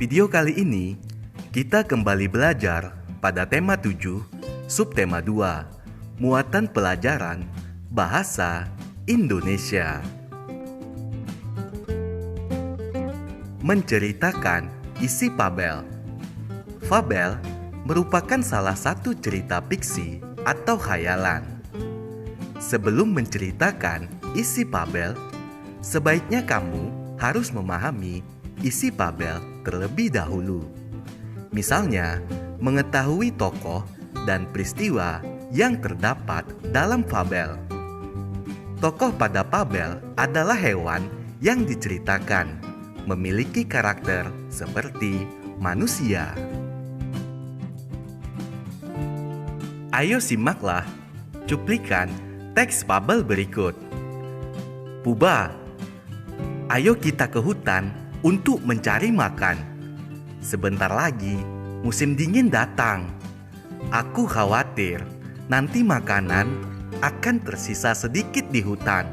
video kali ini, kita kembali belajar pada tema 7, subtema 2, muatan pelajaran Bahasa Indonesia. Menceritakan isi fabel. Fabel merupakan salah satu cerita fiksi atau khayalan. Sebelum menceritakan isi fabel, sebaiknya kamu harus memahami isi fabel terlebih dahulu. Misalnya, mengetahui tokoh dan peristiwa yang terdapat dalam fabel. Tokoh pada fabel adalah hewan yang diceritakan, memiliki karakter seperti manusia. Ayo simaklah cuplikan teks fabel berikut. Puba, ayo kita ke hutan untuk mencari makan. Sebentar lagi musim dingin datang. Aku khawatir nanti makanan akan tersisa sedikit di hutan,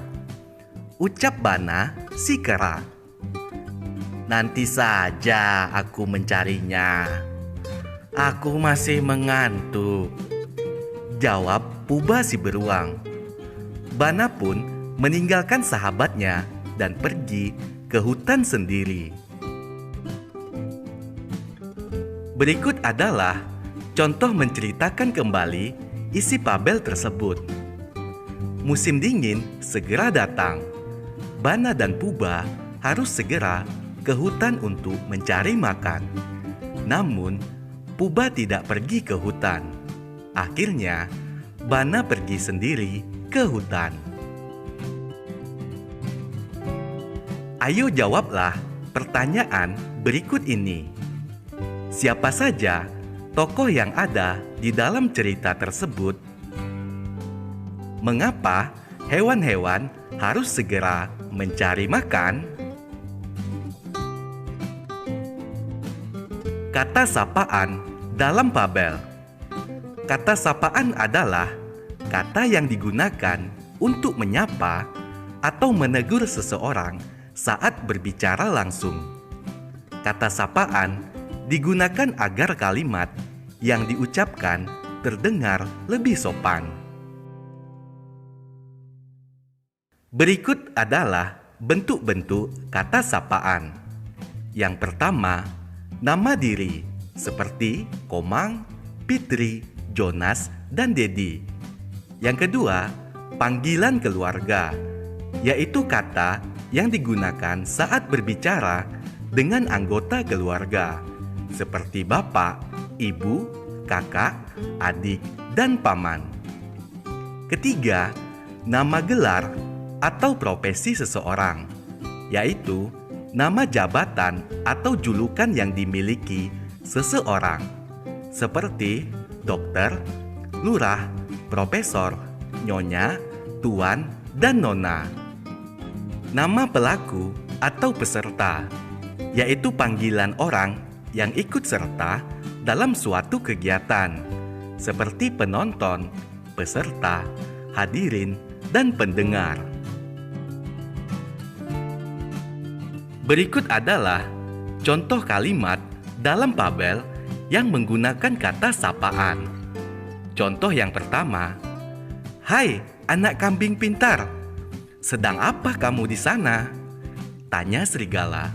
ucap Bana si kera. Nanti saja aku mencarinya. Aku masih mengantuk, jawab Puba si beruang. Bana pun meninggalkan sahabatnya dan pergi ke hutan sendiri. Berikut adalah contoh menceritakan kembali isi fabel tersebut. Musim dingin segera datang. Bana dan Puba harus segera ke hutan untuk mencari makan. Namun, Puba tidak pergi ke hutan. Akhirnya, Bana pergi sendiri ke hutan. Ayo jawablah pertanyaan berikut ini. Siapa saja tokoh yang ada di dalam cerita tersebut? Mengapa hewan-hewan harus segera mencari makan? Kata sapaan dalam fabel. Kata sapaan adalah kata yang digunakan untuk menyapa atau menegur seseorang saat berbicara langsung. Kata sapaan digunakan agar kalimat yang diucapkan terdengar lebih sopan. Berikut adalah bentuk-bentuk kata sapaan. Yang pertama, nama diri seperti Komang, Fitri, Jonas, dan Dedi. Yang kedua, panggilan keluarga, yaitu kata yang digunakan saat berbicara dengan anggota keluarga seperti bapak, ibu, kakak, adik, dan paman. Ketiga, nama gelar atau profesi seseorang, yaitu nama jabatan atau julukan yang dimiliki seseorang, seperti dokter, lurah, profesor, nyonya, tuan, dan nona. Nama pelaku atau peserta, yaitu panggilan orang yang ikut serta dalam suatu kegiatan, seperti penonton, peserta, hadirin, dan pendengar. Berikut adalah contoh kalimat dalam fabel yang menggunakan kata sapaan. Contoh yang pertama, "Hai anak kambing pintar, sedang apa kamu di sana?" tanya serigala.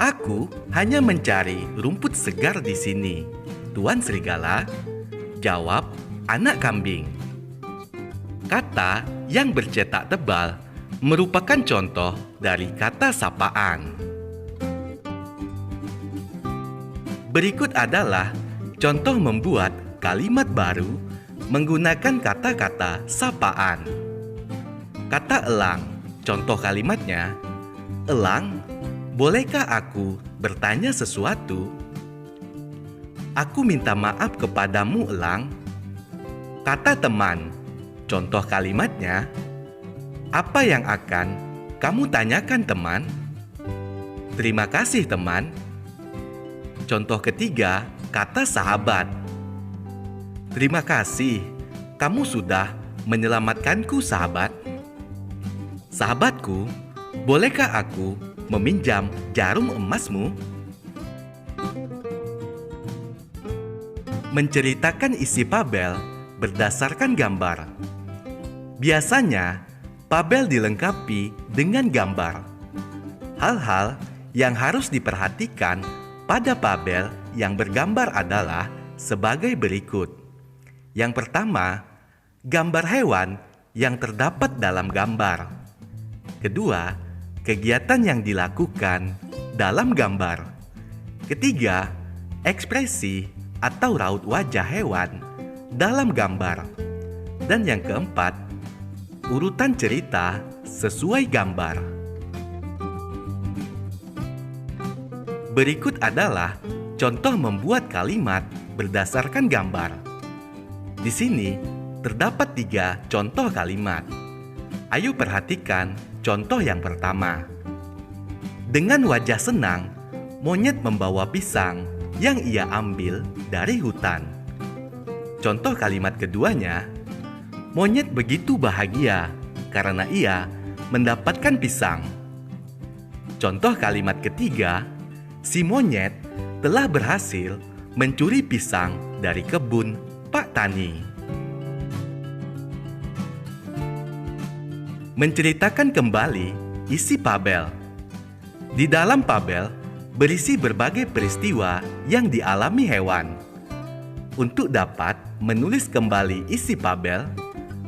"Aku hanya mencari rumput segar di sini, Tuan Serigala," jawab anak kambing. Kata yang bercetak tebal merupakan contoh dari kata sapaan. Berikut adalah contoh membuat kalimat baru menggunakan kata-kata sapaan. Kata elang, contoh kalimatnya, "Elang, bolehkah aku bertanya sesuatu?" "Aku minta maaf kepadamu, Elang." Kata teman, contoh kalimatnya, "Apa yang akan kamu tanyakan, teman?" "Terima kasih, teman." Contoh ketiga, kata sahabat. "Terima kasih, kamu sudah menyelamatkanku, sahabat." "Sahabatku, bolehkah aku meminjam jarum emasmu?" Menceritakan isi tabel berdasarkan gambar. Biasanya, tabel dilengkapi dengan gambar. Hal-hal yang harus diperhatikan pada tabel yang bergambar adalah sebagai berikut. Yang pertama, gambar hewan yang terdapat dalam gambar. Kedua, kegiatan yang dilakukan dalam gambar. Ketiga, ekspresi atau raut wajah hewan dalam gambar. Dan yang keempat, urutan cerita sesuai gambar. Berikut adalah contoh membuat kalimat berdasarkan gambar. Di sini terdapat 3 contoh kalimat. Ayo perhatikan contoh yang pertama. Dengan wajah senang, monyet membawa pisang yang ia ambil dari hutan. Contoh kalimat keduanya, monyet begitu bahagia karena ia mendapatkan pisang. Contoh kalimat ketiga, si monyet telah berhasil mencuri pisang dari kebun Pak Tani. Menceritakan kembali isi tabel. Di dalam tabel berisi berbagai peristiwa yang dialami hewan. Untuk dapat menulis kembali isi tabel,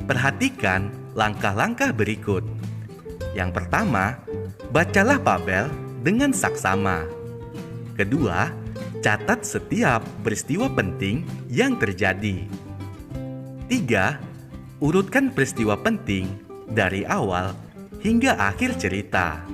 perhatikan langkah-langkah berikut. Yang pertama, bacalah tabel dengan saksama. Kedua, catat setiap peristiwa penting yang terjadi. 3. Urutkan peristiwa penting dari awal hingga akhir cerita.